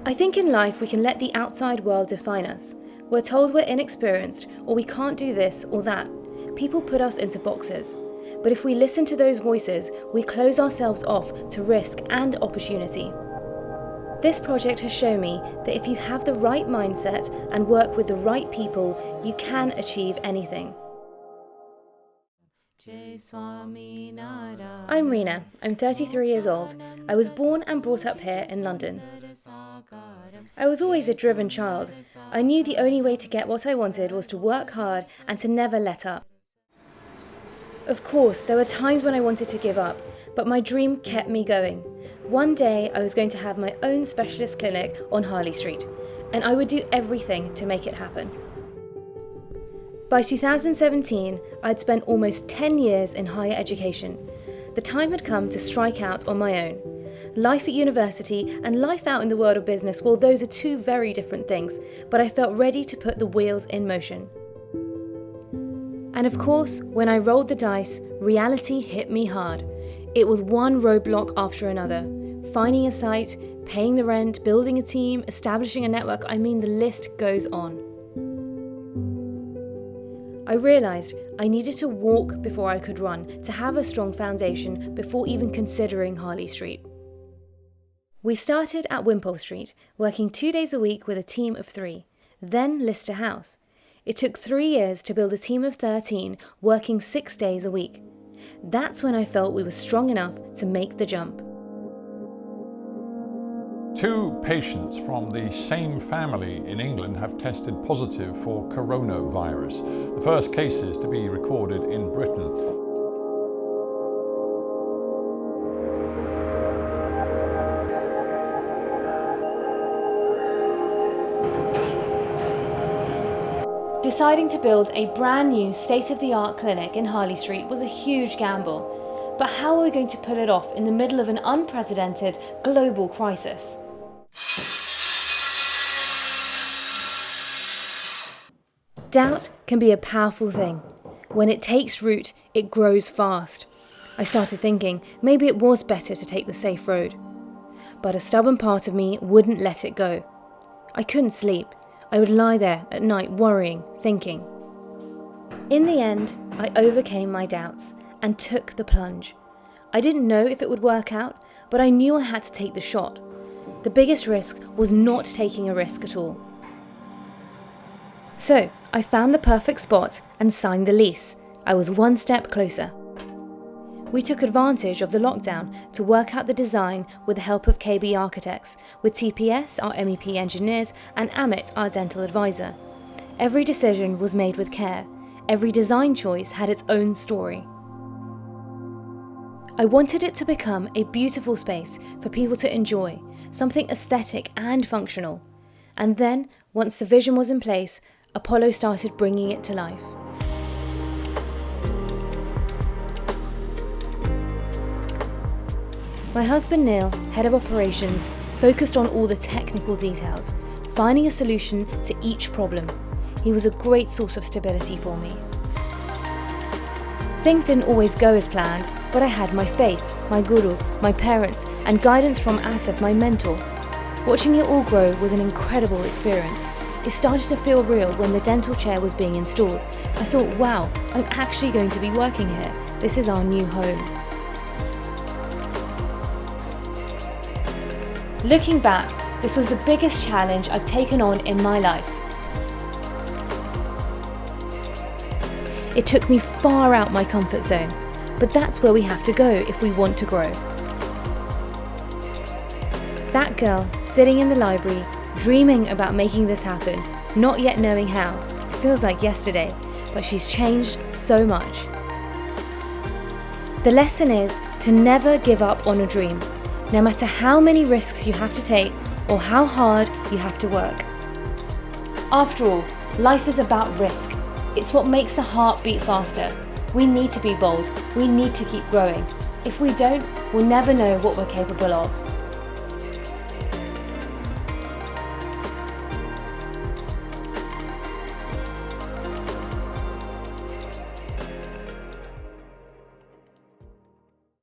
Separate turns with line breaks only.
I think in life we can let the outside world define us. We're told we're inexperienced, or we can't do this or that. People put us into boxes. But if we listen to those voices, we close ourselves off to risk and opportunity. This project has shown me that if you have the right mindset and work with the right people, you can achieve anything. I'm Reena. I'm 33 years old. I was born and brought up here in London. I was always a driven child. I knew the only way to get what I wanted was to work hard and to never let up. Of course, there were times when I wanted to give up, but my dream kept me going. One day I was going to have my own specialist clinic on Harley Street, and I would do everything to make it happen. By 2017, I'd spent almost 10 years in higher education. The time had come to strike out on my own. Life at university and life out in the world of business, well, those are two very different things, but I felt ready to put the wheels in motion. And of course, when I rolled the dice, reality hit me hard. It was one roadblock after another. Finding a site, paying the rent, building a team, establishing a network, the list goes on. I realised I needed to walk before I could run, to have a strong foundation before even considering Harley Street. We started at Wimpole Street, working 2 days a week with a team of 3, then list a house. It took 3 years to build a team of 13, working 6 days a week. That's when I felt we were strong enough to make the jump.
2 patients from the same family in England have tested positive for coronavirus, the first cases to be recorded in Britain.
Deciding to build a brand new state-of-the-art clinic in Harley Street was a huge gamble. But how are we going to pull it off in the middle of an unprecedented global crisis? Doubt can be a powerful thing. When it takes root, it grows fast. I started thinking maybe it was better to take the safe road. But a stubborn part of me wouldn't let it go. I couldn't sleep. I would lie there at night worrying, thinking. In the end, I overcame my doubts and took the plunge. I didn't know if it would work out, but I knew I had to take the shot. The biggest risk was not taking a risk at all. So, I found the perfect spot and signed the lease. I was one step closer. We took advantage of the lockdown to work out the design with the help of KB architects, with TPS, our MEP engineers, and Amit, our dental advisor. Every decision was made with care. Every design choice had its own story. I wanted it to become a beautiful space for people to enjoy, something aesthetic and functional. And then, once the vision was in place, Apollo started bringing it to life. My husband Neil, head of operations, focused on all the technical details, finding a solution to each problem. He was a great source of stability for me. Things didn't always go as planned, but I had my faith, my guru, my parents, and guidance from Asif, my mentor. Watching it all grow was an incredible experience. It started to feel real when the dental chair was being installed. I thought, wow, I'm actually going to be working here. This is our new home. Looking back, this was the biggest challenge I've taken on in my life. It took me far out my comfort zone, but that's where we have to go if we want to grow. That girl sitting in the library, dreaming about making this happen, not yet knowing how. It feels like yesterday, but she's changed so much. The lesson is to never give up on a dream, no matter how many risks you have to take or how hard you have to work. After all, life is about risk. It's what makes the heart beat faster. We need to be bold. We need to keep growing. If we don't, we'll never know what we're capable of.